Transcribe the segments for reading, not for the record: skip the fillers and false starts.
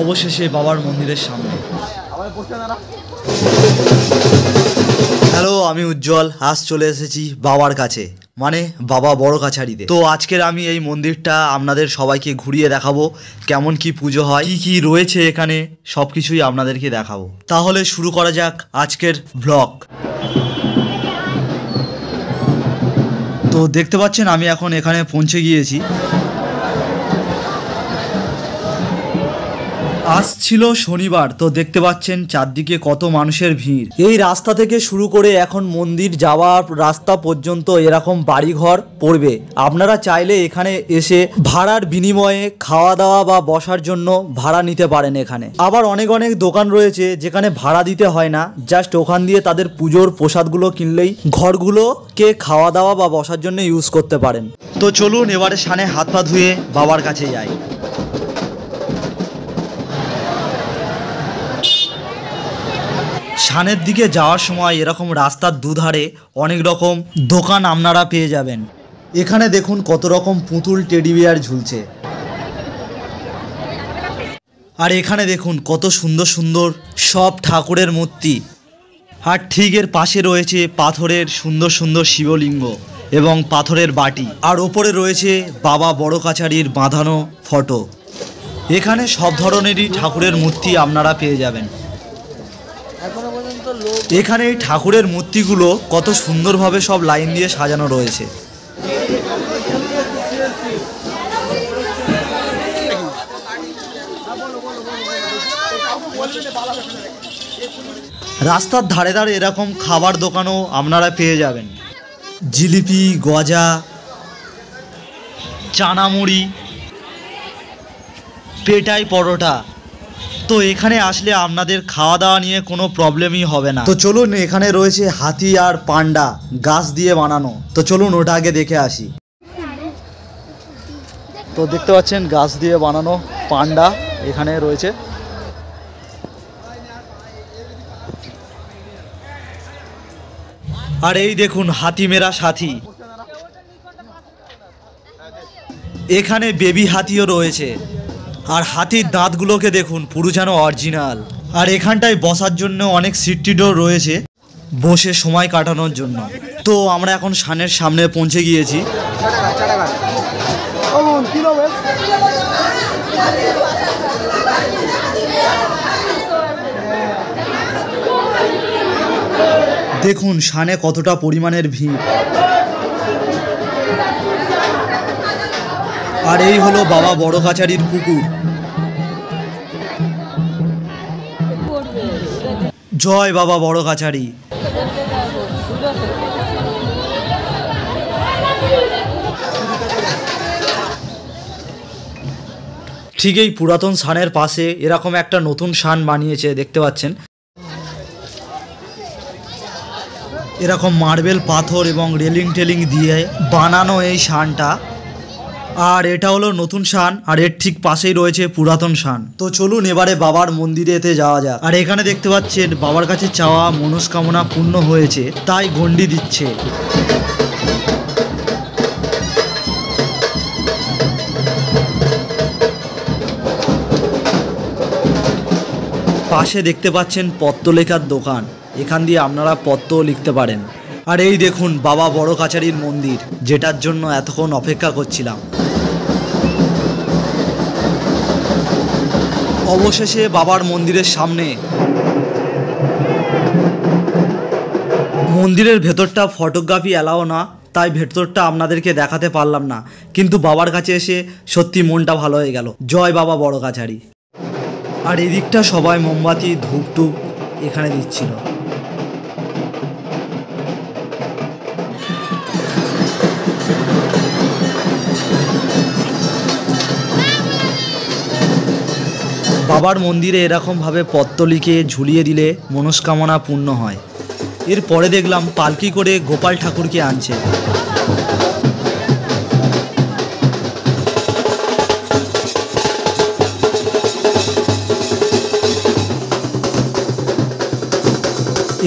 অবশেষে বাবার মন্দিরের সামনে। হ্যালো, আমি উজ্জ্বল। আজ চলে এসেছি বাবার কাছে, মানে বাবা বড় কাছারিতে। তো আজকের আমি এই মন্দিরটা আপনাদের সবাইকে ঘুরিয়ে দেখাবো, কেমন কি পুজো হয়, কি কি রয়েছে এখানে, সব কিছুই আপনাদেরকে দেখাবো। তাহলে শুরু করা যাক আজকের ব্লগ। তো দেখতে পাচ্ছেন আমি এখন এখানে পৌঁছে গিয়েছি। আজ ছিল শনিবার, তো দেখতে পাচ্ছেন চারদিকে কত মানুষের ভিড়। এই রাস্তা থেকে শুরু করে এখন মন্দির যাওয়ার রাস্তা পর্যন্ত এরকম বাড়িঘর পড়বে। আপনারা চাইলে এখানে এসে ভাড়ার বিনিময়ে খাওয়া দাওয়া বা বসার জন্য ভাড়া নিতে পারেন এখানে। আবার অনেক অনেক দোকান রয়েছে যেখানে ভাড়া দিতে হয় না, জাস্ট ওখান দিয়ে তাদের পুজোর প্রসাদগুলো কিনলেই ঘরগুলোকে খাওয়া দাওয়া বা বসার জন্য ইউজ করতে পারেন। তো চলুন এবারে সানে হাত পা ধুয়ে বাবার কাছে যাই। সানের দিকে যাওয়ার সময় এরকম রাস্তার দুধারে অনেক রকম দোকান আপনারা পেয়ে যাবেন। এখানে দেখুন কত রকম পুতুল টেডি বিয়ার ঝুলছে। আর এখানে দেখুন কত সুন্দর সুন্দর সব ঠাকুরের মূর্তি। আর ঠিক এর পাশে রয়েছে পাথরের সুন্দর সুন্দর শিবলিঙ্গ এবং পাথরের বাটি। আর ওপরে রয়েছে বাবা বড় কাছারির বাঁধানো ফটো। এখানে সব ধরনেরই ঠাকুরের মূর্তি আপনারা পেয়ে যাবেন। এখানে এই ঠাকুরের মূর্তিগুলো কত সুন্দরভাবে সব লাইন দিয়ে সাজানো রয়েছে। রাস্তার ধারে ধারে এরকম খাবার দোকানও আপনারা পেয়ে যাবেন। জিলিপি, গজা, চানামুড়ি, পেটাই পরোটা। তো এখানে আসলে আপনাদের খাওয়া দাওয়া নিয়ে কোনো প্রবলেমই হবে না। তো চলুন, এখানে রয়েছে হাতি আর পান্ডা গাছ দিয়ে বানানো। তো চলুন ওটা আগে দেখে আসি। তো দেখতে পাচ্ছেন গাছ দিয়ে বানানো পান্ডা এখানে রয়েছে। আর এই দেখুন হাতি মেরা সাথী। এখানে বেবি হাতিও রয়েছে। আর হাতির দাঁতগুলোকে দেখুন পুরো যেন অরিজিনাল। আর এখানটায় বসার জন্য অনেক সিট টিটও রয়েছে বসে সময় কাটানোর জন্য। তো আমরা এখন সানের সামনে পৌঁছে গিয়েছি। দেখুন সানে কতটা পরিমাণের ভিড়। আর এই হলো বাবা বড় কাছারির পুকুর। জয় বাবা বড় কাছারি। ঠিক এই পুরাতন সানের পাশে এরকম একটা নতুন সান বানিয়েছে, দেখতে পাচ্ছেন। এরকম মার্বেল পাথর এবং রেলিং টেলিং দিয়ে বানানো এই সানটা। আর এটা হলো নতুন শান, আর এর ঠিক পাশেই রয়েছে পুরাতন শান। তো চলুন এবারে বাবার মন্দিরেতে যাওয়া যাক। আর এখানে দেখতে পাচ্ছেন বাবার কাছে চাওয়া মনস্কামনা পূর্ণ হয়েছে, তাই গন্ডি দিচ্ছে। পাশে দেখতে পাচ্ছেন পত্র লেখার দোকান, এখান দিয়ে আপনারা পত্রও লিখতে পারেন। আর এই দেখুন বাবা বড় কাছারির মন্দির, যেটার জন্য এতক্ষণ অপেক্ষা করছিলাম। অবশেষে বাবার মন্দিরের সামনে। মন্দিরের ভেতরটা ফটোগ্রাফি অ্যালাও না, তাই ভেতরটা আপনাদেরকে দেখাতে পারলাম না, কিন্তু বাবার কাছে এসে সত্যি মনটা ভালো হয়ে গেল। জয় বাবা বড় কাছারি। আর এদিকটা সবাই মোমবাতি ধূপ টুপ এখানে দিচ্ছিল। বাবার মন্দিরে এরকমভাবে পত্র লিখে ঝুলিয়ে দিলে মনস্কামনা পূর্ণ হয়। এরপরে দেখলাম পালকি করে গোপাল ঠাকুরকে আনছে।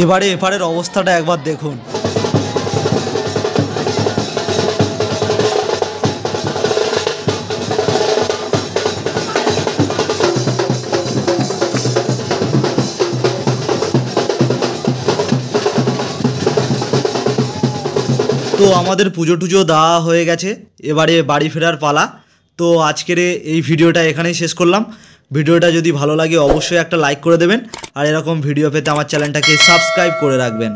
এবারে এপারের অবস্থাটা একবার দেখুন। তো আমাদের পুজো টুজো দেওয়া হয়ে গেছে, এবারে বাড়ি ফেরার পালা। তো আজকের এই ভিডিওটা এখানেই শেষ করলাম। ভিডিওটা যদি ভালো লাগে অবশ্যই একটা লাইক করে দেবেন, আর এরকম ভিডিও পেতে আমার চ্যানেলটাকে সাবস্ক্রাইব করে রাখবেন।